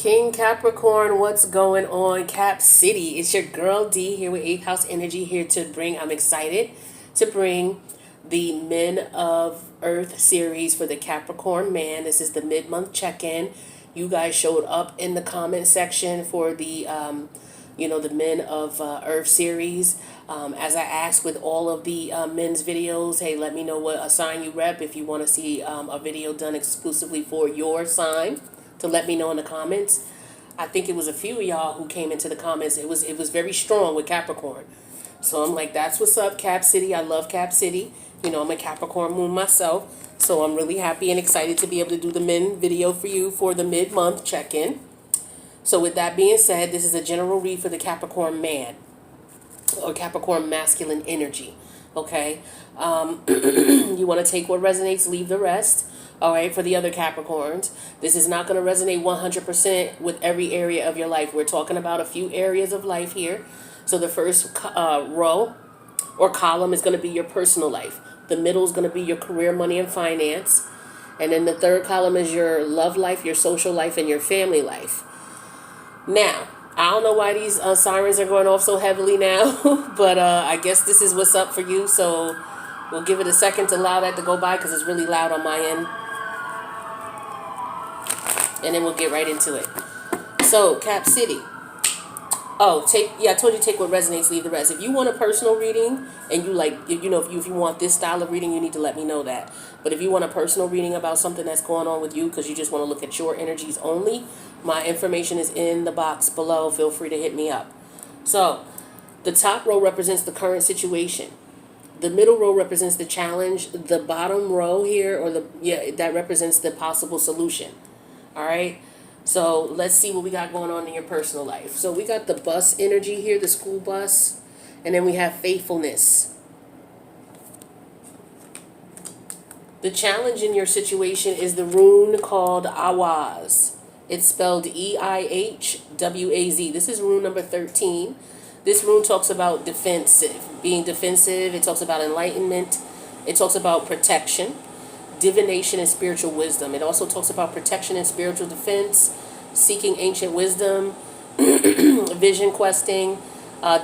King Capricorn, what's going on? Cap City. It's your girl D here with 8th House Energy here to bring, I'm excited to bring the Men of Earth series for the Capricorn man. This is the mid-month check-in. You guys showed up in the comment section for the, the Men of Earth series. As I asked with all of the men's videos, hey, let me know what sign you rep if you want to see a video done exclusively for your sign. To let me know in the comments. I think it was a few of y'all who came into the comments. It was very strong with Capricorn. So I'm like, that's what's up, Cap City. I love Cap City. You know, I'm a Capricorn moon myself. So I'm really happy and excited to be able to do the men video for you for the mid-month check-in. So with that being said, this is a general read for the Capricorn man or Capricorn masculine energy. Okay? You want to take what resonates, leave the rest. All right, for the other Capricorns, this is not going to resonate 100% with every area of your life. We're talking about a few areas of life here. So the first row or column is going to be your personal life. The middle is going to be your career, money, and finance. And then the third column is your love life, your social life, and your family life. Now, I don't know why these sirens are going off so heavily now, but I guess this is what's up for you. So we'll give it a second to allow that to go by because it's really loud on my end. And then we'll get right into it. So, Cap City. Oh, I told you take what resonates, leave the rest. If you want a personal reading and you like, if you want this style of reading, you need to let me know that. But if you want a personal reading about something that's going on with you because you just want to look at your energies only, my information is in the box below. Feel free to hit me up. So, the top row represents the current situation. The middle row represents the challenge. The bottom row here, that represents the possible solution. All right, so let's see what we got going on in your personal life. So we got the bus energy here, the school bus, and then we have faithfulness. The challenge in your situation is the rune called Auguat. It's spelled E-I-H-W-A-Z. This is rune number 13. This rune talks about being defensive. It talks about enlightenment. It talks about protection, divination, and spiritual wisdom. It also talks about protection and spiritual defense, seeking ancient wisdom, vision questing,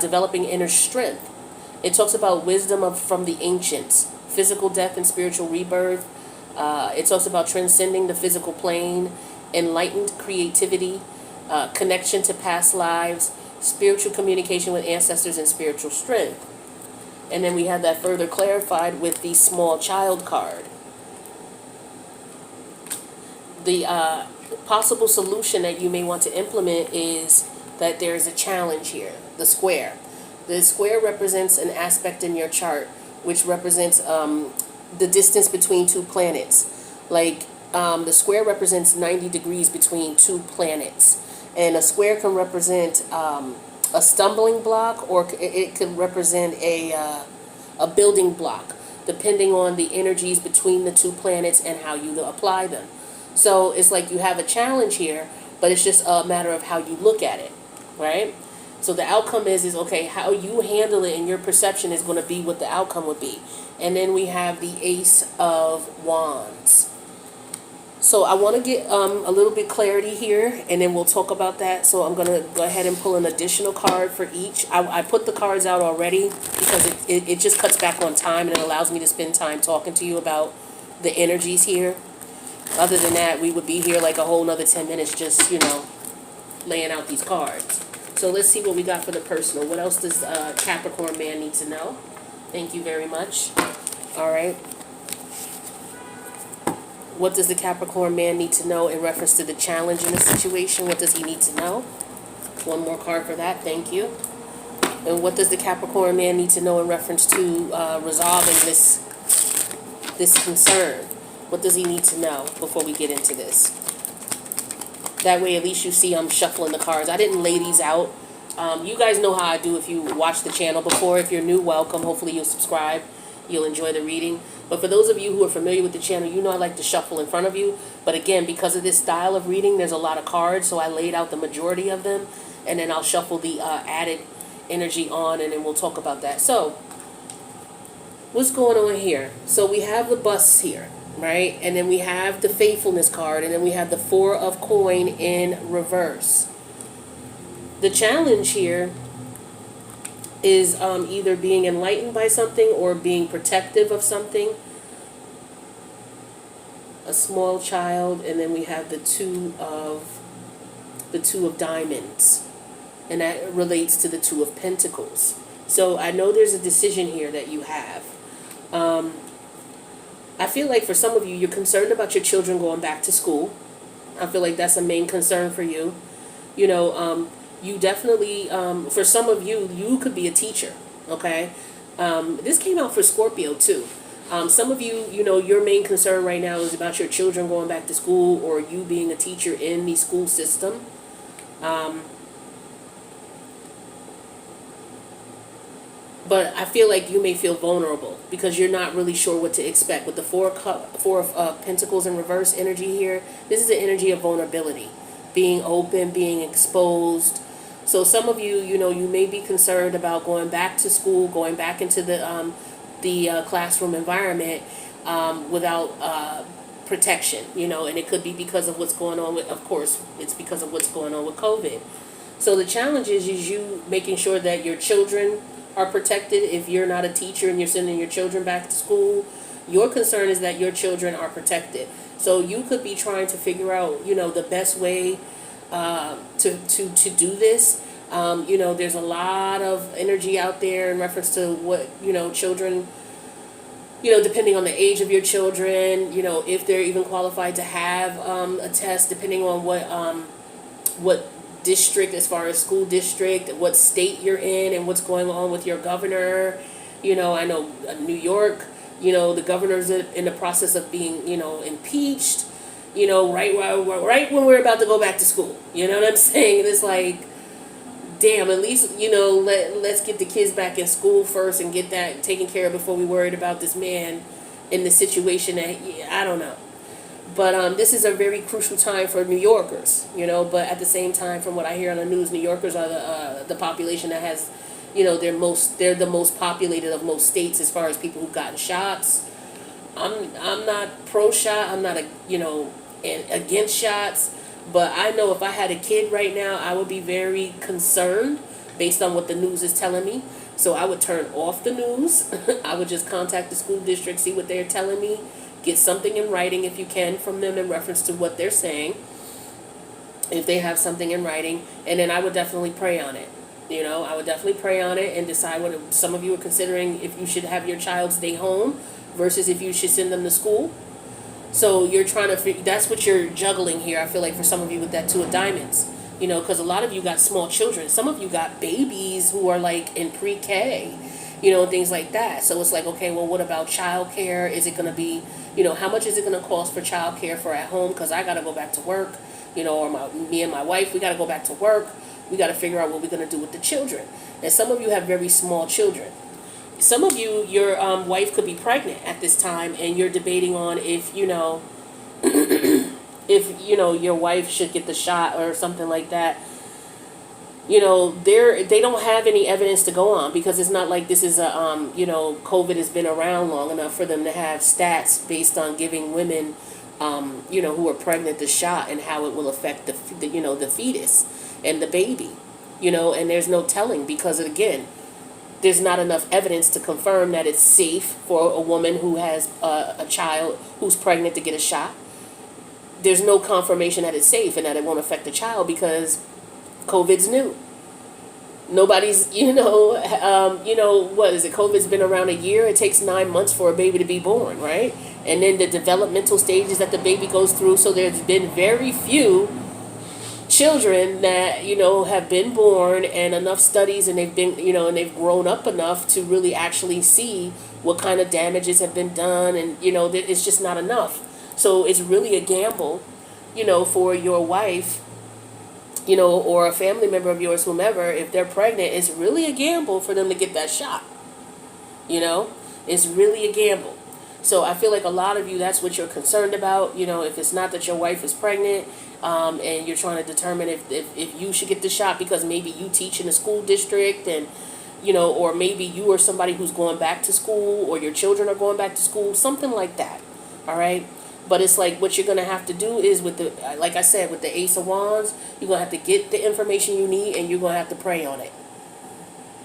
developing inner strength. It talks about wisdom from the ancients, physical death and spiritual rebirth. It talks about transcending the physical plane, enlightened creativity, connection to past lives, spiritual communication with ancestors, and spiritual strength. And then we have that further clarified with the small child card. The possible solution that you may want to implement is that there is a challenge here, the square. The square represents an aspect in your chart, which represents the distance between two planets. Like the square represents 90 degrees between two planets. And a square can represent a stumbling block, or it could represent a building block, depending on the energies between the two planets and how you apply them. So it's like you have a challenge here, but it's just a matter of how you look at it, right? So the outcome is okay, how you handle it and your perception is going to be what the outcome would be. And then we have the Ace of Wands. So I want to get a little bit clarity here, and then we'll talk about that. So I'm going to go ahead and pull an additional card for each. I put the cards out already because it just cuts back on time and it allows me to spend time talking to you about the energies here. Other than that, we would be here like a whole nother 10 minutes just, laying out these cards. So let's see what we got for the personal. What else does Capricorn man need to know? Thank you very much. All right. What does the Capricorn man need to know in reference to the challenge in the situation? What does he need to know? One more card for that. Thank you. And what does the Capricorn man need to know in reference to resolving this concern? What does he need to know before we get into this? That way, at least you see I'm shuffling the cards. I didn't lay these out. You guys know how I do if you watched the channel before. If you're new, welcome. Hopefully you'll subscribe. You'll enjoy the reading. But for those of you who are familiar with the channel, you know I like to shuffle in front of you. But again, because of this style of reading, there's a lot of cards. So I laid out the majority of them. And then I'll shuffle the added energy on. And then we'll talk about that. So, what's going on here? So we have the bus here. right? And then we have the faithfulness card, and then we have the four of coin in reverse. The challenge here is either being enlightened by something or being protective of something. A small child, and then we have the two of diamonds, and that relates to the two of pentacles. So I know there's a decision here that you have. I feel like for some of you, you're concerned about your children going back to school. I feel like that's a main concern for you. You definitely, for some of you, you could be a teacher, okay? This came out for Scorpio too. Some of you, your main concern right now is about your children going back to school or you being a teacher in the school system. But I feel like you may feel vulnerable because you're not really sure what to expect. With the four of Pentacles in reverse energy here, this is the energy of vulnerability, being open, being exposed. So some of you, you may be concerned about going back to school, going back into the classroom environment without protection, and it could be because of what's going on with, of course, it's because of what's going on with COVID. So the challenge is you making sure that your children are protected. If you're not a teacher and you're sending your children back to school, your concern is that your children are protected. So you could be trying to figure out, the best way to do this. There's a lot of energy out there in reference to what, children, depending on the age of your children, if they're even qualified to have a test, depending on what district, as far as school district, what state you're in, and what's going on with your governor. I know New York, the governor's in the process of being, impeached, right when we're about to go back to school. You know what I'm saying? And it's like, damn, at least, let's get the kids back in school first and get that taken care of before we worried about this man in the situation that, I don't know. But this is a very crucial time for New Yorkers, but at the same time, from what I hear on the news, New Yorkers are the population that has, they're the most populated of most states as far as people who've gotten shots. I'm not pro shot. I'm not against shots. But I know if I had a kid right now, I would be very concerned based on what the news is telling me. So I would turn off the news. I would just contact the school district, see what they're telling me. Get something in writing if you can from them in reference to what they're saying, if they have something in writing. And then I would definitely pray on it. I would definitely pray on it and decide what some of you are considering, if you should have your child stay home versus if you should send them to school. So you're trying to that's what you're juggling here, I feel like, for some of you with that two of diamonds. Because a lot of you got small children. Some of you got babies who are like in pre-K, things like that. So it's like, okay, well, what about childcare? Is it going to be, how much is it going to cost for childcare for at home? Because I got to go back to work, or me and my wife, we got to go back to work. We got to figure out what we're going to do with the children. And some of you have very small children. Some of you, your wife could be pregnant at this time, and you're debating on if, if, your wife should get the shot or something like that. They don't have any evidence to go on, because it's not like this is a, COVID has been around long enough for them to have stats based on giving women, who are pregnant the shot and how it will affect the fetus and the baby, and there's no telling, because again, there's not enough evidence to confirm that it's safe for a woman who has a child who's pregnant to get a shot. There's no confirmation that it's safe and that it won't affect the child because COVID's new. Nobody's, what is it? COVID's been around a year. It takes 9 months for a baby to be born, right? And then the developmental stages that the baby goes through. So there's been very few children that have been born, and enough studies, and they've been and they've grown up enough to really actually see what kind of damages have been done, and it's just not enough. So it's really a gamble for your wife, or a family member of yours, whomever, if they're pregnant. It's really a gamble for them to get that shot. It's really a gamble. So I feel like a lot of you, that's what you're concerned about. If it's not that your wife is pregnant, and you're trying to determine if you should get the shot because maybe you teach in a school district, and or maybe you are somebody who's going back to school, or your children are going back to school, something like that. All right. But it's like what you're going to have to do is with the, like I said, with the Ace of Wands, you're going to have to get the information you need and you're going to have to pray on it.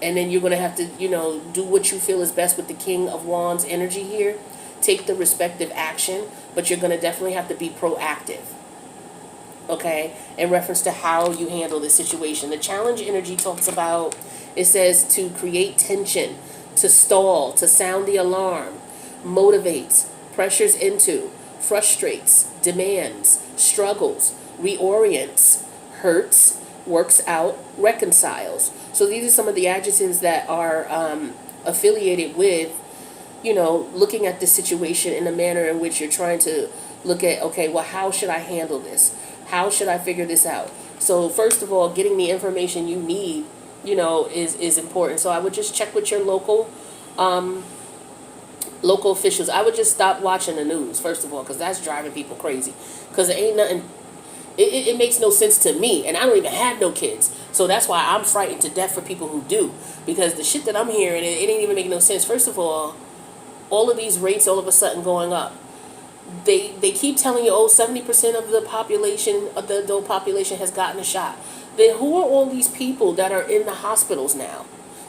And then you're going to have to, do what you feel is best with the King of Wands energy here. Take the respective action, but you're going to definitely have to be proactive. Okay, in reference to how you handle this situation. The challenge energy talks about, it says to create tension, to stall, to sound the alarm, motivates, pressures into, frustrates, demands, struggles, reorients, hurts, works out, reconciles. So these are some of the adjectives that are affiliated with, looking at this situation in a manner in which you're trying to look at, okay, well, how should I handle this? How should I figure this out? So first of all, getting the information you need, is important. So I would just check with your local officials. I would just stop watching the news, first of all, because that's driving people crazy. Because it ain't nothing, it makes no sense to me. And I don't even have no kids. So that's why I'm frightened to death for people who do. Because the shit that I'm hearing, it ain't even making no sense. First of all of these rates all of a sudden going up. They keep telling you, 70% of the population, of the adult population has gotten a shot. Then who are all these people that are in the hospitals now?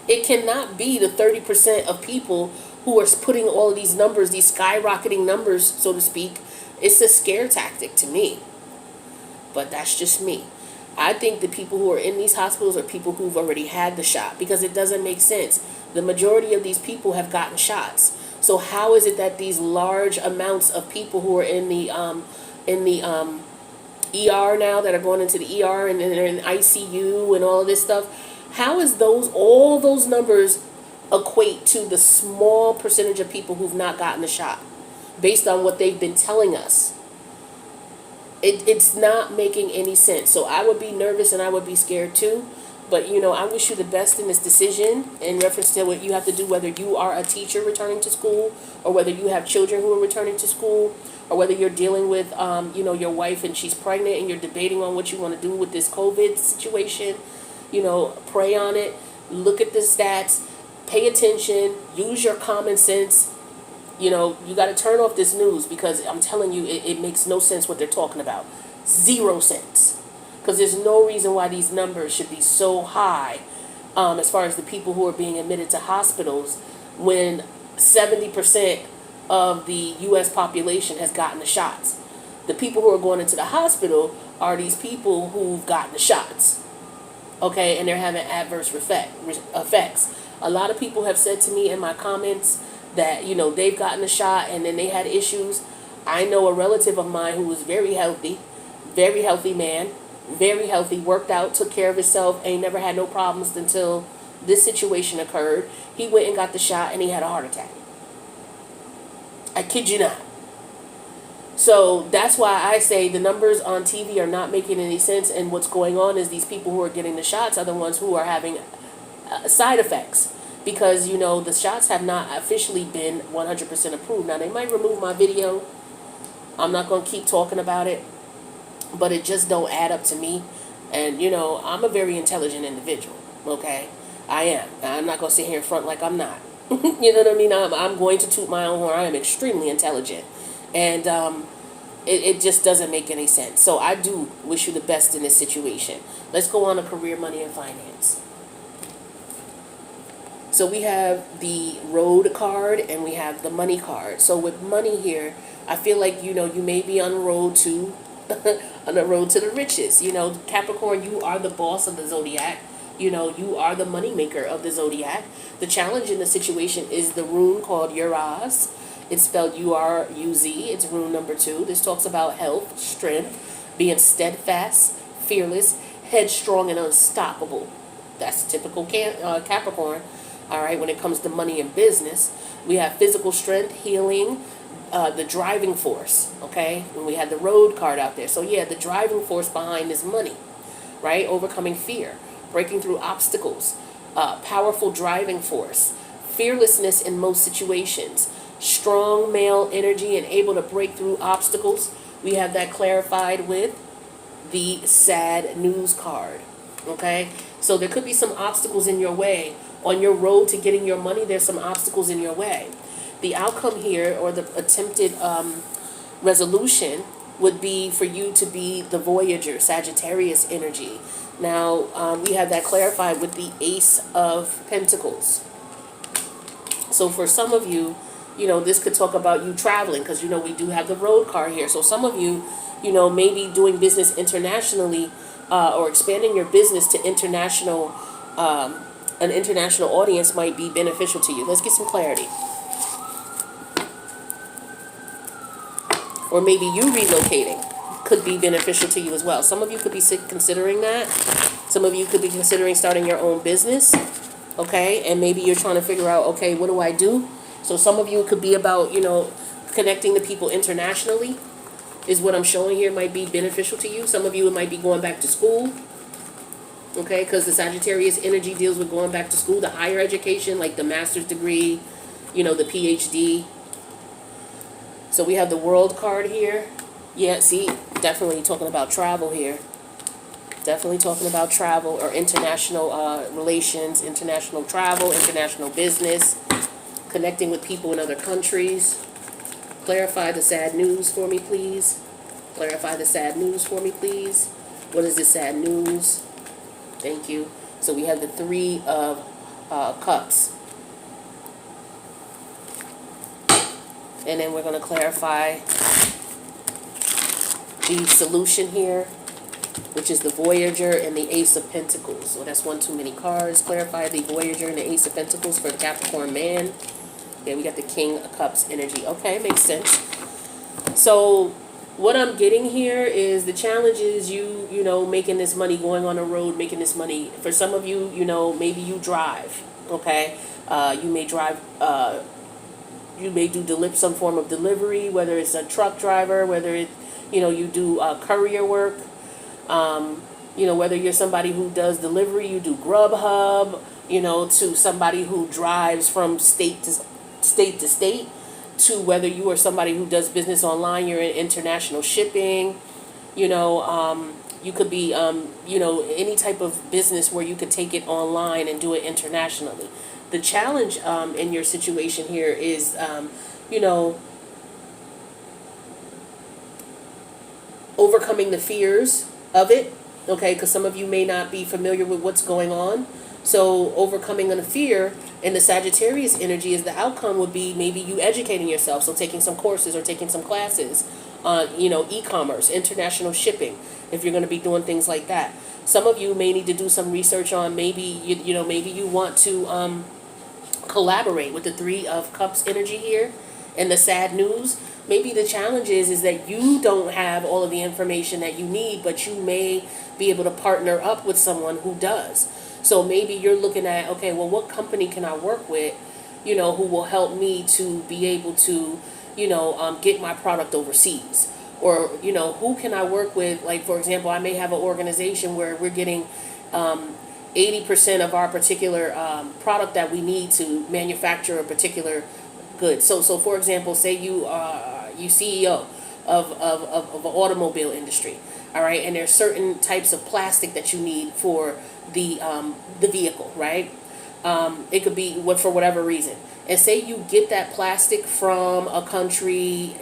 It cannot be the 30% of people who are putting all of these numbers, these skyrocketing numbers, so to speak. It's a scare tactic to me. But that's just me. I think the people who are in these hospitals are people who've already had the shot, because it doesn't make sense. The majority of these people have gotten shots. So how is it that these large amounts of people who are in the ER now, that are going into the ER and they're in ICU and all of this stuff, how is all those numbers equate to the small percentage of people who've not gotten the shot, based on what they've been telling us? It's not making any sense. So I would be nervous and I would be scared too. But, I wish you the best in this decision in reference to what you have to do, whether you are a teacher returning to school, or whether you have children who are returning to school, or whether you're dealing with, your wife and she's pregnant and you're debating on what you want to do with this COVID situation. Pray on it, look at the stats, pay attention, use your common sense. You got to turn off this news, because I'm telling you, it makes no sense what they're talking about. 0 sense. Because there's no reason why these numbers should be so high, as far as the people who are being admitted to hospitals, when 70% of the U.S. population has gotten the shots. The people who are going into the hospital are these people who've gotten the shots. Okay, and they're having adverse effects. A lot of people have said to me in my comments that, they've gotten the shot and then they had issues. I know a relative of mine who was very healthy man, very healthy, worked out, took care of himself, ain't never had no problems until this situation occurred. He went and got the shot and he had a heart attack. I kid you not. So that's why I say the numbers on TV are not making any sense, and what's going on is these people who are getting the shots are the ones who are having side effects, because, the shots have not officially been 100% approved. Now, they might remove my video. I'm not going to keep talking about it, but it just don't add up to me. And, I'm a very intelligent individual, okay? I am. I'm not going to sit here in front like I'm not. You know what I mean? I'm going to toot my own horn. I am extremely intelligent. And it just doesn't make any sense. So I do wish you the best in this situation. Let's go on to career, money, and finance. So we have the road card and we have the money card. So with money here, I feel like, you may be on the road to on the road to the riches. Capricorn, you are the boss of the zodiac. You are the money maker of the zodiac. The challenge in the situation is the rune called Uraz. It's spelled U-R-U-Z. It's rune number 2. This talks about health, strength, being steadfast, fearless, headstrong, and unstoppable. That's typical Capricorn. All right, when it comes to money and business, we have physical strength, healing, the driving force, okay? When we had the road card out there. So, yeah, the driving force behind is money, right? Overcoming fear, breaking through obstacles, powerful driving force, fearlessness in most situations, strong male energy and able to break through obstacles. We have that clarified with the sad news card, okay? So there could be some obstacles in your way. On your road to getting your money, there's some obstacles in your way. The outcome here, or the attempted resolution would be for you to be the Voyager, Sagittarius energy. Now, we have that clarified with the Ace of Pentacles. So for some of you, this could talk about you traveling, because, we do have the road card here. So some of you, maybe doing business internationally, or expanding your business to an international audience might be beneficial to you. Let's get some clarity. Or maybe you relocating could be beneficial to you as well. Some of you could be considering that. Some of you could be considering starting your own business, okay? And maybe you're trying to figure out, okay, what do I do? So some of you could be about, connecting to people internationally is what I'm showing here might be beneficial to you. Some of you, it might be going back to school, okay? Because the Sagittarius energy deals with going back to school, the higher education, like the master's degree, the PhD. So we have the World card here. Yeah, see, definitely talking about travel here. Definitely talking about travel or international relations, international travel, international business, connecting with people in other countries. Clarify the sad news for me, please. Clarify the sad news for me, please. What is the sad news? Thank you. So we have the Three of Cups. And then we're going to clarify the solution here, which is the Voyager and the Ace of Pentacles. So that's one too many cards. Clarify the Voyager and the Ace of Pentacles for the Capricorn man. Yeah, we got the King of Cups energy. Okay, makes sense. So what I'm getting here is the challenge is you making this money, going on the road, making this money. For some of you, maybe you drive, okay? You may drive... you may do some form of delivery, whether it's a truck driver, whether it, you do courier work, whether you're somebody who does delivery, you do Grubhub, to somebody who drives from state to state, to whether you are somebody who does business online, you're in international shipping, you could be, any type of business where you could take it online and do it internationally. The challenge in your situation here is, overcoming the fears of it, okay? Because some of you may not be familiar with what's going on. So overcoming the fear in the Sagittarius energy is the outcome would be maybe you educating yourself, so taking some courses or taking some classes on, e-commerce, international shipping, if you're going to be doing things like that. Some of you may need to do some research on maybe, maybe you want to collaborate with the Three of Cups energy here and the sad news. Maybe the challenge is that you don't have all of the information that you need, but you may be able to partner up with someone who does. So maybe you're looking at, okay, well, what company can I work with, who will help me to be able to, get my product overseas? Or, who can I work with? Like, for example, I may have an organization where we're getting 80% of our particular product that we need to manufacture a particular good. So for example, say you CEO of an automobile industry, all right, and there's certain types of plastic that you need for the vehicle, right? It could be for whatever reason. And say you get that plastic from a country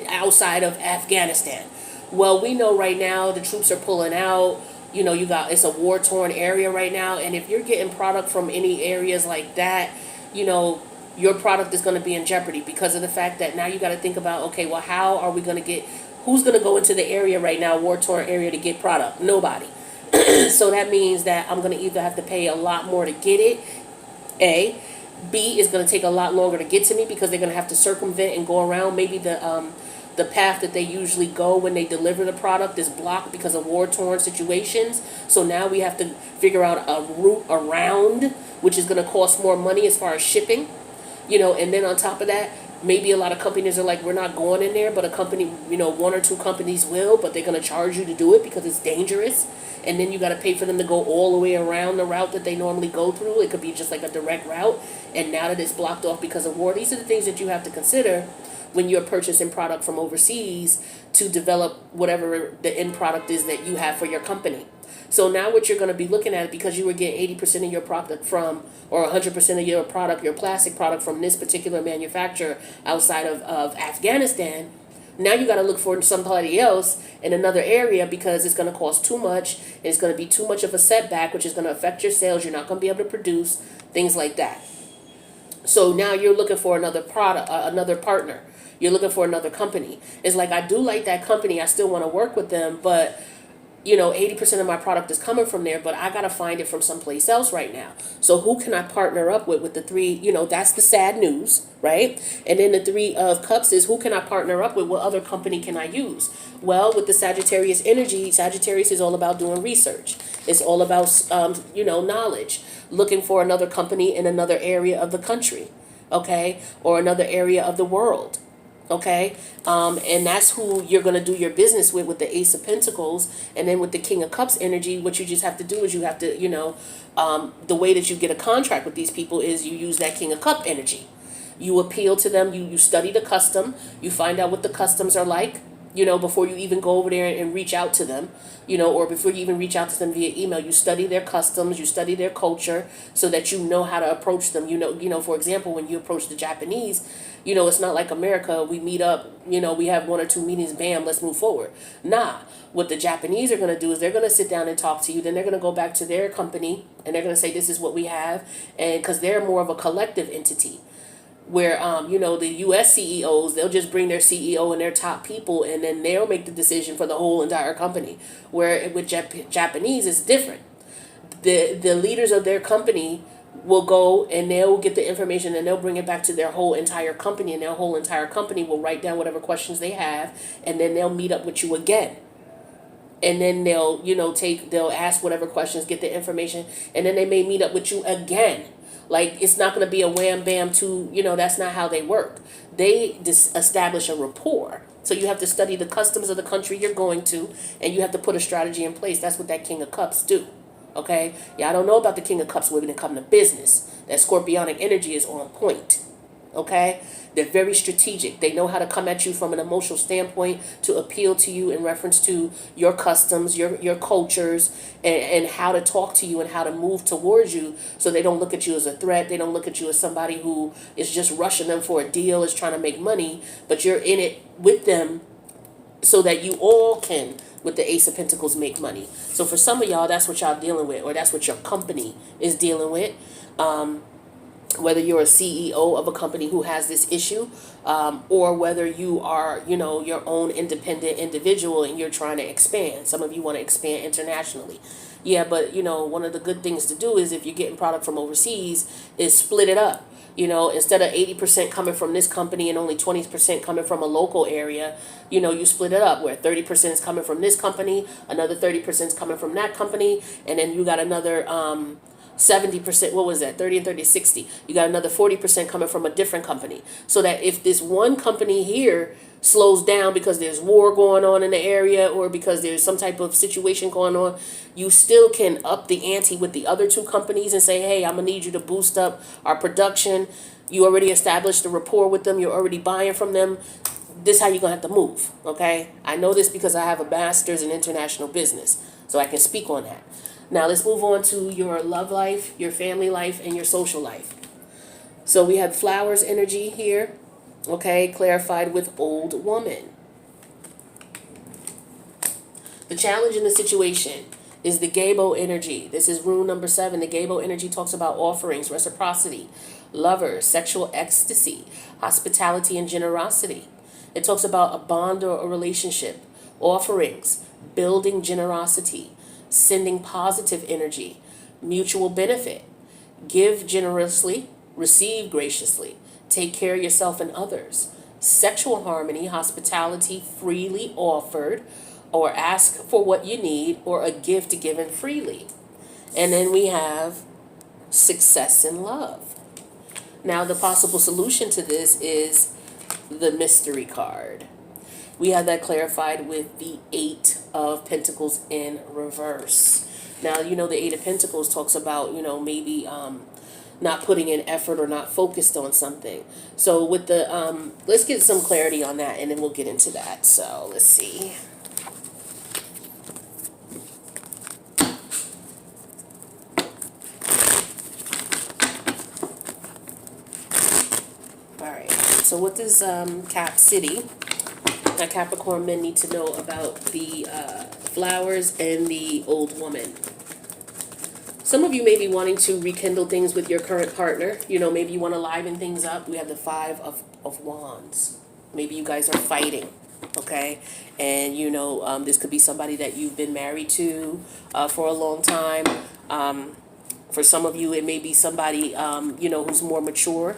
outside of Afghanistan. Well, we know right now the troops are pulling out. It's a war-torn area right now. And if you're getting product from any areas like that, your product is going to be in jeopardy because of the fact that now you got to think about, okay, well, how are we going to get, who's going to go into the area right now, war-torn area, to get product? Nobody. So that means that I'm going to either have to pay a lot more to get it, A. B, is going to take a lot longer to get to me because they're going to have to circumvent and go around. Maybe the path that they usually go when they deliver the product is blocked because of war-torn situations. So now we have to figure out a route around, which is going to cost more money as far as shipping. And then on top of that, maybe a lot of companies are like, we're not going in there, but a company, one or two companies will, but they're going to charge you to do it because it's dangerous. And then you got to pay for them to go all the way around the route that they normally go through. It could be just like a direct route. And now that it's blocked off because of war, these are the things that you have to consider when you're purchasing product from overseas to develop whatever the end product is that you have for your company. So now what you're going to be looking at, because you were getting 80% of your product from, or 100% of your product, your plastic product from this particular manufacturer outside of Afghanistan, Now you got to look for somebody else in another area because it's going to cost too much. And it's going to be too much of a setback, which is going to affect your sales. You're not going to be able to produce, things like that. So now you're looking for another product, another partner. You're looking for another company. It's like, I do like that company. I still want to work with them, but 80% of my product is coming from there, but I got to find it from someplace else right now. So who can I partner up with the three, that's the sad news, right? And then the Three of Cups is, who can I partner up with? What other company can I use? Well, with the Sagittarius energy, Sagittarius is all about doing research. It's all about, knowledge, looking for another company in another area of the country, okay? Or another area of the world. Okay, and that's who you're going to do your business with the Ace of Pentacles. And then with the King of Cups energy, what you just have to do is you have to, the way that you get a contract with these people is you use that King of Cup energy. You appeal to them, you study the custom, you find out what the customs are like, before you even go over there and reach out to them, or before you even reach out to them via email. You study their customs, you study their culture, so that you know how to approach them. For example, when you approach the Japanese, it's not like America. We meet up, we have one or two meetings, bam, let's move forward. Nah, what the Japanese are going to do is they're going to sit down and talk to you. Then they're going to go back to their company and they're going to say, this is what we have. And because they're more of a collective entity, where the U.S. CEOs, they'll just bring their CEO and their top people, and then they'll make the decision for the whole entire company. Where with Japanese, it's different. The leaders of their company will go and they'll get the information and they'll bring it back to their whole entire company, and their whole entire company will write down whatever questions they have, and then they'll meet up with you again. And then they'll they'll ask whatever questions, get the information, and then they may meet up with you again. Like, it's not going to be a wham bam to, that's not how they work. They establish a rapport. So you have to study the customs of the country you're going to, and you have to put a strategy in place. That's what that King of Cups do. Okay? Yeah, I don't know about the King of Cups when it comes to business. That scorpionic energy is on point. Okay? They're very strategic. They know how to come at you from an emotional standpoint to appeal to you in reference to your customs, your cultures, and how to talk to you and how to move towards you, so they don't look at you as a threat. They don't look at you as somebody who is just rushing them for a deal, is trying to make money, but you're in it with them so that you all can, with the Ace of Pentacles, make money. So for some of y'all, that's what y'all dealing with, or that's what your company is dealing with. Whether you're a CEO of a company who has this issue, or whether you are, your own independent individual and you're trying to expand. Some of you want to expand internationally. Yeah, but, one of the good things to do is, if you're getting product from overseas, is split it up. Instead of 80% coming from this company and only 20% coming from a local area, you split it up, where 30% is coming from this company, another 30% is coming from that company, and then you got another 70%, what was that, 30 and 30, 60. You got another 40% coming from a different company. So that if this one company here slows down because there's war going on in the area, or because there's some type of situation going on, you still can up the ante with the other two companies and say, hey, I'm going to need you to boost up our production. You already established a rapport with them. You're already buying from them. This is how you're going to have to move, okay? I know this because I have a master's in international business, so I can speak on that. Now let's move on to your love life, your family life, and your social life. So we have Flowers energy here, okay, clarified with Old Woman. The challenge in the situation is the Gabo energy. This is rune number 7. The Gabo energy talks about offerings, reciprocity, lovers, sexual ecstasy, hospitality, and generosity. It talks about a bond or a relationship, offerings, building generosity, sending positive energy, mutual benefit, give generously, receive graciously, take care of yourself and others, sexual harmony, hospitality freely offered, or ask for what you need, or a gift given freely. And then we have success in love. Now the possible solution to this is the mystery card. We have that clarified with the 8 of Pentacles in reverse. Now, the 8 of Pentacles talks about, maybe not putting in effort or not focused on something. So with the, let's get some clarity on that, and then we'll get into that. So let's see. All right. So what does Cap City Now, Capricorn men need to know about the flowers and the old woman. Some of you may be wanting to rekindle things with your current partner. You know, maybe you want to liven things up. We have the Five of Wands. Maybe you guys are fighting, okay? And, you know, this could be somebody that you've been married to for a long time. For some of you, it may be somebody, you know, who's more mature.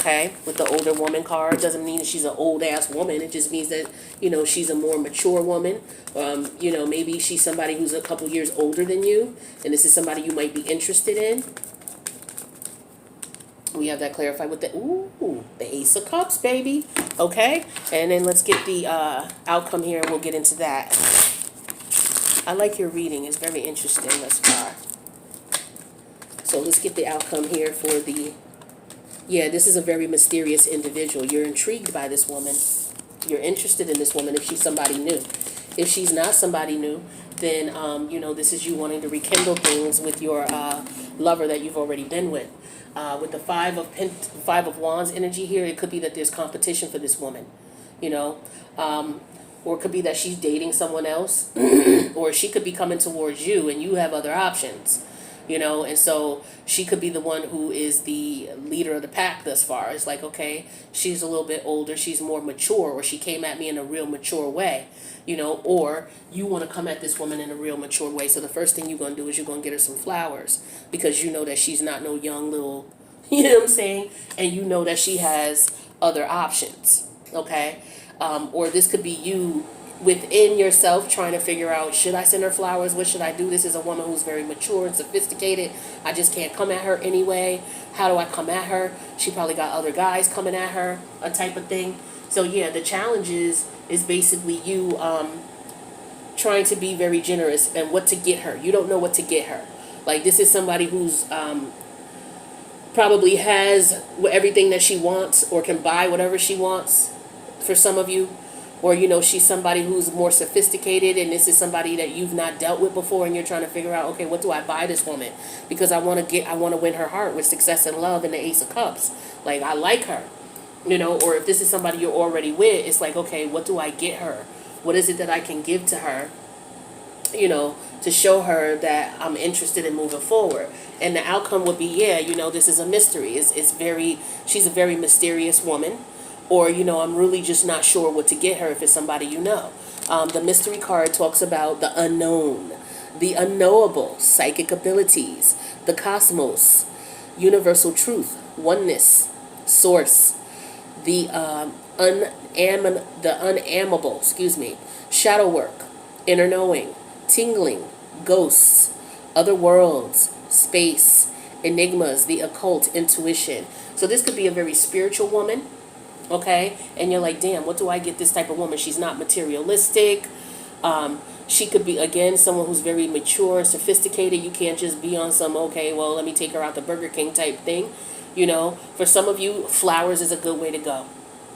Okay, with the older woman card doesn't mean she's an old ass woman. It just means that, you know, she's a more mature woman. You know, maybe she's somebody who's a couple years older than you, and this is somebody you might be interested in. We have that clarified with the Ace of Cups, baby. Okay, and then let's get the outcome here, and we'll get into that. I like your reading; it's very interesting thus far. So let's get the outcome here for the. Yeah, this is a very mysterious individual. You're intrigued by this woman. You're interested in this woman if she's somebody new. If she's not somebody new, then, you know, this is you wanting to rekindle things with your lover that you've already been with. With the Five of Wands energy here, it could be that there's competition for this woman, you know. Or it could be that she's dating someone else. Or she could be coming towards you and you have other options. You know, and so she could be the one who is the leader of the pack thus far. It's like, okay, she's a little bit older, she's more mature, or she came at me in a real mature way, you know, or you want to come at this woman in a real mature way. So the first thing you're going to do is you're going to get her some flowers because you know that she's not no young little, you know what I'm saying? And you know that she has other options, okay? Or this could be you within yourself trying to figure out, should I send her flowers? What should I do? This is a woman who's very mature and sophisticated. I just can't come at her anyway. How do I come at her? She probably got other guys coming at her, a type of thing. So yeah, the challenge is basically you trying to be very generous and what to get her. You don't know what to get her. Like, this is somebody who's probably has everything that she wants or can buy whatever she wants for some of you. Or, you know, she's somebody who's more sophisticated and this is somebody that you've not dealt with before and you're trying to figure out, okay, what do I buy this woman? Because I want to win her heart with success and love and the Ace of Cups. Like, I like her, you know. Or if this is somebody you're already with, it's like, okay, what do I get her? What is it that I can give to her, you know, to show her that I'm interested in moving forward? And the outcome would be, yeah, you know, this is a mystery. She's a very mysterious woman. Or, you know, I'm really just not sure what to get her if it's somebody you know. The mystery card talks about the unknown, the unknowable, psychic abilities, the cosmos, universal truth, oneness, source, the unamable, shadow work, inner knowing, tingling, ghosts, other worlds, space, enigmas, the occult, intuition. So this could be a very spiritual woman. Okay, and you're like, damn, what do I get this type of woman? She's not materialistic. She could be, again, someone who's very mature and sophisticated. You can't just be on some, okay, well, let me take her out to Burger King type thing. You know, for some of you, flowers is a good way to go.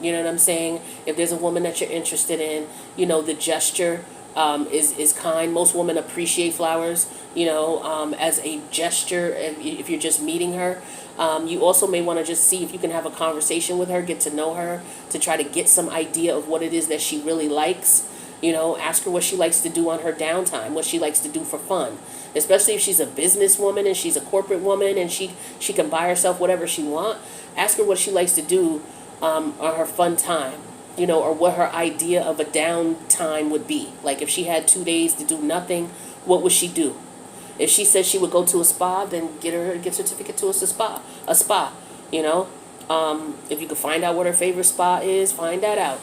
You know what I'm saying? If there's a woman that you're interested in, you know, the gesture is kind. Most women appreciate flowers, you know, as a gesture if you're just meeting her. You also may want to just see if you can have a conversation with her, get to know her, to try to get some idea of what it is that she really likes. You know, ask her what she likes to do on her downtime, what she likes to do for fun. Especially if she's a businesswoman and she's a corporate woman and she can buy herself whatever she wants. Ask her what she likes to do on her fun time, you know, or what her idea of a downtime would be. Like, if she had 2 days to do nothing, what would she do? If she said she would go to a spa, then get her a gift certificate to a spa, you know. If you could find out what her favorite spa is, find that out.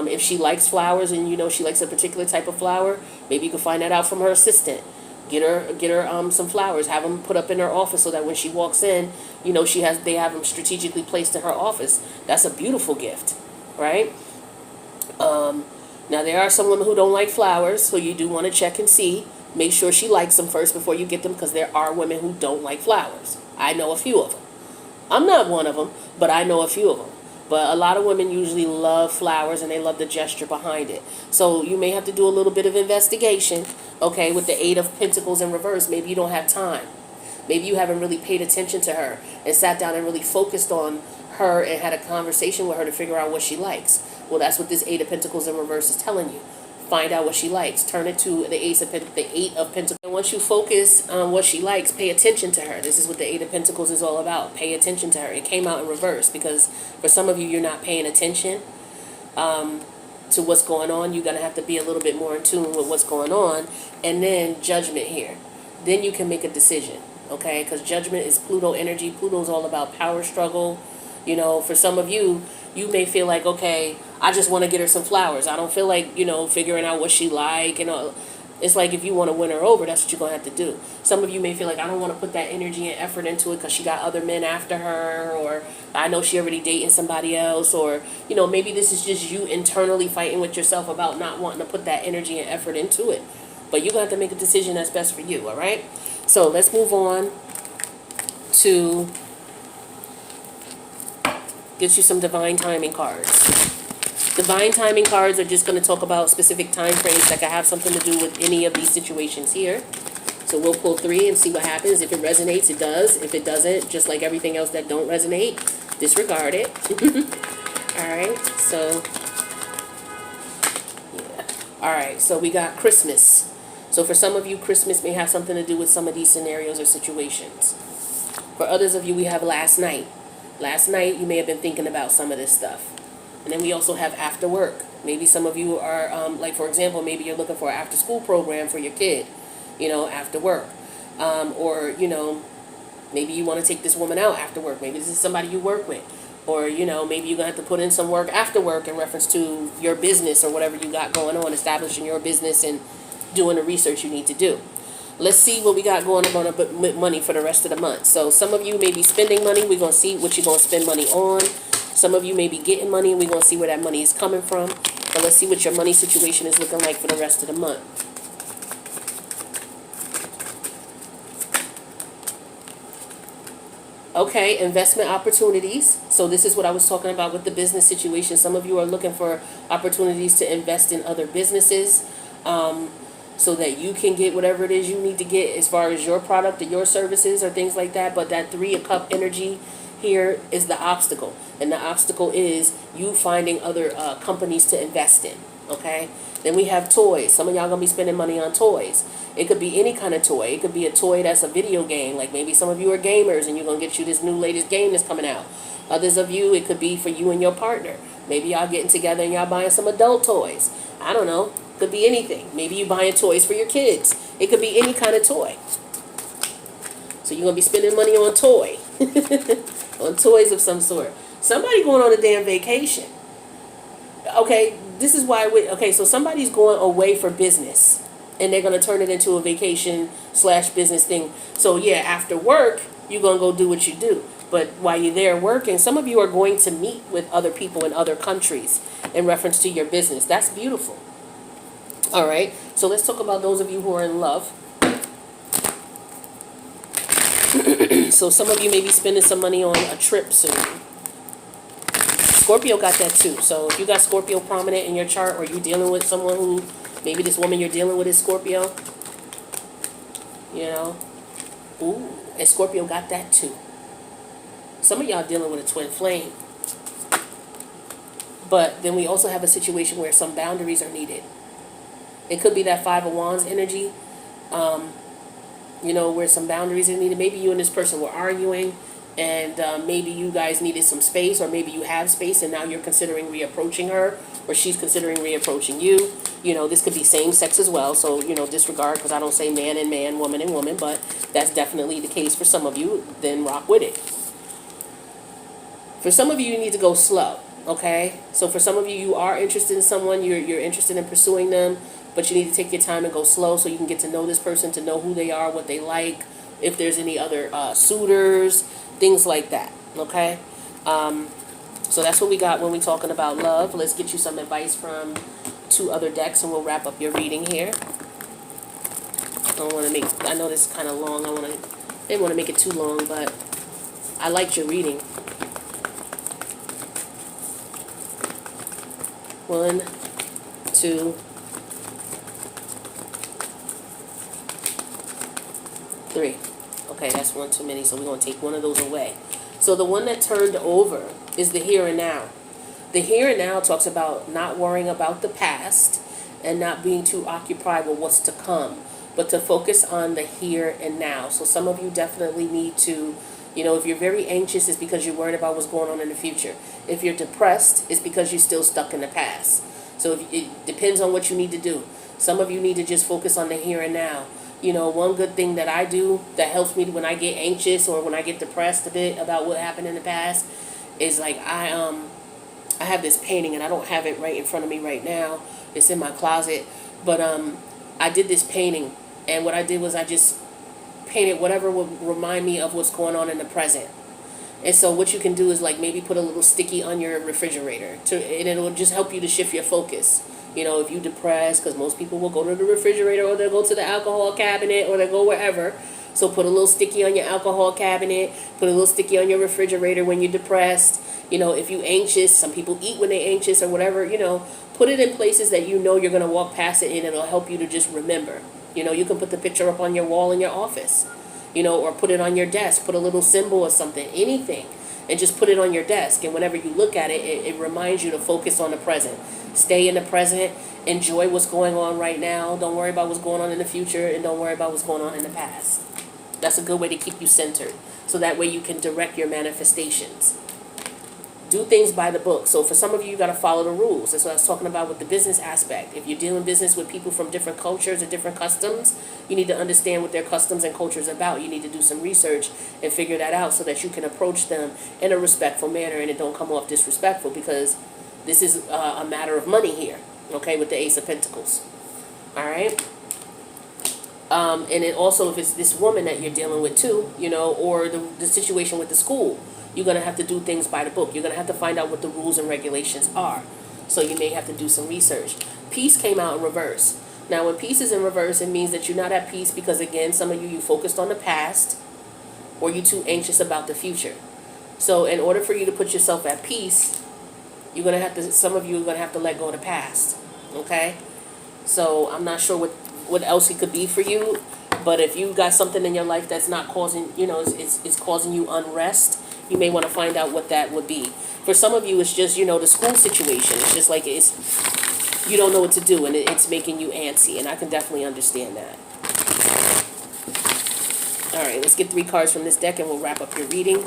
If she likes flowers and you know she likes a particular type of flower, maybe you can find that out from her assistant. Get her some flowers. Have them put up in her office so that when she walks in, you know they have them strategically placed in her office. That's a beautiful gift, right? Now there are some women who don't like flowers, so you do want to check and see. Make sure she likes them first before you get them, because there are women who don't like flowers. I know a few of them. I'm not one of them, but I know a few of them. But a lot of women usually love flowers and they love the gesture behind it. So you may have to do a little bit of investigation, okay, with the Eight of Pentacles in reverse. Maybe you don't have time. Maybe you haven't really paid attention to her and sat down and really focused on her and had a conversation with her to figure out what she likes. Well, that's what this Eight of Pentacles in reverse is telling you. Find out what she likes. Turn it to the Eight of Pentacles. And once you focus on what she likes, pay attention to her. This is what the Eight of Pentacles is all about. Pay attention to her. It came out in reverse because for some of you, you're not paying attention to what's going on. You're going to have to be a little bit more in tune with what's going on. And then judgment here. Then you can make a decision. Okay? Because judgment is Pluto energy. Pluto's all about power struggle. You know, for some of you, you may feel like, okay, I just want to get her some flowers. I don't feel like, you know, figuring out what she like. You know, it's like if you want to win her over, that's what you're going to have to do. Some of you may feel like, I don't want to put that energy and effort into it because she got other men after her, or I know she already dating somebody else, or, you know, maybe this is just you internally fighting with yourself about not wanting to put that energy and effort into it. But you're going to have to make a decision that's best for you, all right? So let's move on to get you some divine timing cards. Divine timing cards are just going to talk about specific time frames that can have something to do with any of these situations here. So we'll pull 3 and see what happens. If it resonates, it does. If it doesn't, just like everything else that don't resonate, disregard it. All right, so, yeah. All right, so we got Christmas. So for some of you, Christmas may have something to do with some of these scenarios or situations. For others of you, we have last night. Last night, you may have been thinking about some of this stuff. And then we also have after work. Maybe some of you are, like, for example, maybe you're looking for an after-school program for your kid, you know, after work. Or, you know, maybe you want to take this woman out after work. Maybe this is somebody you work with. Or, you know, maybe you're going to have to put in some work after work in reference to your business or whatever you got going on, establishing your business and doing the research you need to do. Let's see what we got going on with money for the rest of the month. So some of you may be spending money. We're going to see what you're going to spend money on. Some of you may be getting money, and we're going to see where that money is coming from. But let's see what your money situation is looking like for the rest of the month. Okay, investment opportunities. So this is what I was talking about with the business situation. Some of you are looking for opportunities to invest in other businesses. So that you can get whatever it is you need to get as far as your product or your services or things like that. But that 3 of Cup energy here is the obstacle. And the obstacle is you finding other companies to invest in. Okay? Then we have toys. Some of y'all going to be spending money on toys. It could be any kind of toy. It could be a toy that's a video game. Like maybe some of you are gamers and you're going to get you this new latest game that's coming out. Others of you, it could be for you and your partner. Maybe y'all getting together and y'all buying some adult toys. I don't know. Could be anything. Maybe you buying toys for your kids. It could be any kind of toy. So you're going to be spending money on toy. On toys of some sort. Somebody going on a damn vacation. Okay, this is why okay, so somebody's going away for business. And they're going to turn it into a vacation / business thing. So yeah, after work, you're going to go do what you do. But while you're there working, some of you are going to meet with other people in other countries in reference to your business. That's beautiful. All right, so let's talk about those of you who are in love. So some of you may be spending some money on a trip soon. Scorpio got that too. So if you got Scorpio prominent in your chart, or you're dealing with someone who, maybe this woman you're dealing with is Scorpio, you know, ooh, and Scorpio got that too. Some of y'all dealing with a twin flame. But then we also have a situation where some boundaries are needed. It could be that 5 of Wands energy, you know, where some boundaries are needed. Maybe you and this person were arguing, and maybe you guys needed some space, or maybe you have space, and now you're considering reapproaching her, or she's considering reapproaching you. You know, this could be same sex as well, so, you know, disregard, because I don't say man and man, woman and woman, but that's definitely the case for some of you. Then rock with it. For some of you, you need to go slow, okay? So for some of you, you are interested in someone, you're interested in pursuing them, but you need to take your time and go slow so you can get to know this person, to know who they are, what they like, if there's any other suitors, things like that, okay? So that's what we got when we're talking about love. Let's get you some advice from 2 other decks, and we'll wrap up your reading here. I know this is kind of long. Didn't want to make it too long, but I liked your reading. 1, 2, 3. Okay, that's one too many, so we're going to take one of those away. So the one that turned over is the here and now. The here and now talks about not worrying about the past and not being too occupied with what's to come, but to focus on the here and now. So some of you definitely need to, if you're very anxious, it's because you're worried about what's going on in the future. If you're depressed, it's because you're still stuck in the past. So it depends on what you need to do. Some of you need to just focus on the here and now. One good thing that I do that helps me when I get anxious or when I get depressed a bit about what happened in the past is like I have this painting, and I don't have it right in front of me right now. It's in my closet, but I did this painting, and what I did was I just painted whatever would remind me of what's going on in the present. And so what you can do is like maybe put a little sticky on your refrigerator, and it'll just help you to shift your focus. If you're depressed, because most people will go to the refrigerator or they'll go to the alcohol cabinet or they'll go wherever. So put a little sticky on your alcohol cabinet, put a little sticky on your refrigerator when you're depressed. If you're anxious, some people eat when they're anxious or whatever, put it in places that you're going to walk past it and it'll help you to just remember. You can put the picture up on your wall in your office, or put it on your desk, put a little symbol or something, anything, and just put it on your desk. And whenever you look at it, it reminds you to focus on the present. Stay in the present. Enjoy what's going on right now. Don't worry about what's going on in the future, and don't worry about what's going on in the past. That's a good way to keep you centered. So that way you can direct your manifestations. Do things by the book. So for some of you, you got to follow the rules. That's what I was talking about with the business aspect. If you're doing business with people from different cultures or different customs, you need to understand what their customs and cultures are about. You need to do some research and figure that out so that you can approach them in a respectful manner and it don't come off disrespectful, because this is a matter of money here, okay, with the Ace of Pentacles. All right? And then also if it's this woman that you're dealing with too, or the situation with the school, you're going to have to do things by the book. You're going to have to find out what the rules and regulations are. So you may have to do some research. Peace came out in reverse. Now, when peace is in reverse, it means that you're not at peace because, again, some of you focused on the past or you're too anxious about the future. So in order for you to put yourself at peace, some of you are going to have to let go of the past. Okay? So I'm not sure what else it could be for you. But if you got something in your life that's not causing, it's causing you unrest, you may want to find out what that would be. For some of you, it's just, the school situation. It's just like you don't know what to do, and it's making you antsy, and I can definitely understand that. All right, let's get 3 cards from this deck, and we'll wrap up your reading.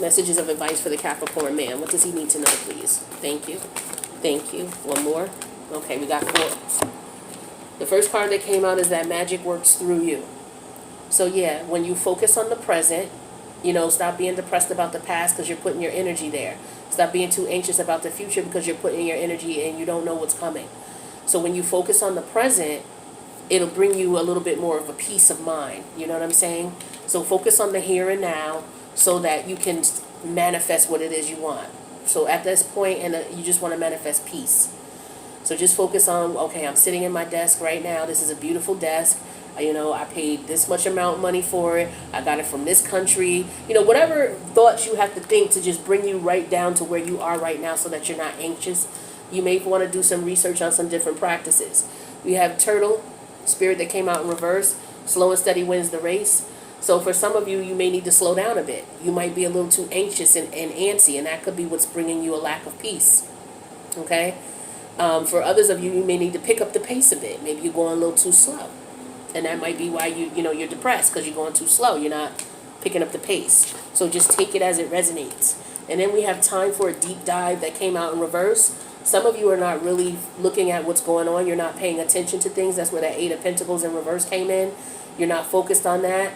Messages of advice for the Capricorn man. What does he need to know, please? Thank you. Thank you. One more. Okay, we got 4. The first card that came out is that magic works through you. So yeah, when you focus on the present, stop being depressed about the past because you're putting your energy there. Stop being too anxious about the future because you're putting your energy and you don't know what's coming. So when you focus on the present, it'll bring you a little bit more of a peace of mind. You know what I'm saying? So focus on the here and now so that you can manifest what it is you want. So at this point, you just want to manifest peace. So just focus on, okay, I'm sitting in my desk right now. This is a beautiful desk. I paid this much amount of money for it. I got it from this country. Whatever thoughts you have to think to just bring you right down to where you are right now so that you're not anxious. You may want to do some research on some different practices. We have Turtle, Spirit that came out in reverse. Slow and steady wins the race. So for some of you, you may need to slow down a bit. You might be a little too anxious and antsy, and that could be what's bringing you a lack of peace. Okay? For others of you, you may need to pick up the pace a bit. Maybe you're going a little too slow. And that might be why you're depressed, because you're going too slow. You're not picking up the pace. So just take it as it resonates. And then we have Time for a Deep Dive that came out in reverse. Some of you are not really looking at what's going on. You're not paying attention to things. That's where that 8 of Pentacles in reverse came in. You're not focused on that.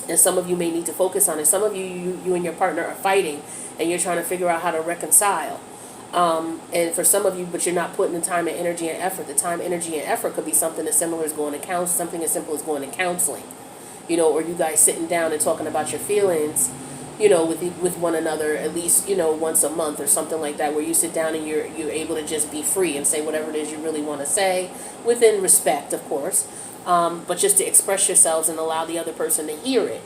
And some of you may need to focus on it. Some of you and your partner are fighting, and you're trying to figure out how to reconcile. And for some of you, but you're not putting the time and energy and effort. The time, energy, and effort could be something as similar as going to counseling, something as simple as going to counseling, or you guys sitting down and talking about your feelings, with one another at least, once a month or something like that, where you sit down and you're able to just be free and say whatever it is you really want to say, within respect, of course, but just to express yourselves and allow the other person to hear it.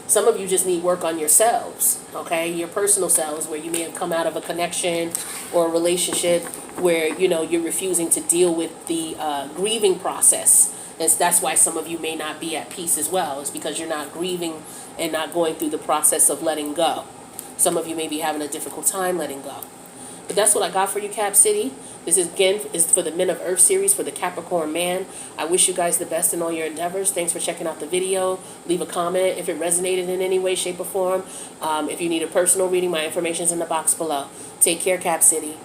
Some of you just need work on yourselves, okay? Your personal selves, where you may have come out of a connection or a relationship where, you're refusing to deal with the grieving process. And that's why some of you may not be at peace as well. It's because you're not grieving and not going through the process of letting go. Some of you may be having a difficult time letting go. But that's what I got for you, Cap City. This is, again, is for the Men of Earth series for the Capricorn man. I wish you guys the best in all your endeavors. Thanks for checking out the video. Leave a comment if it resonated in any way, shape, or form. If you need a personal reading, my information is in the box below. Take care, Cap City.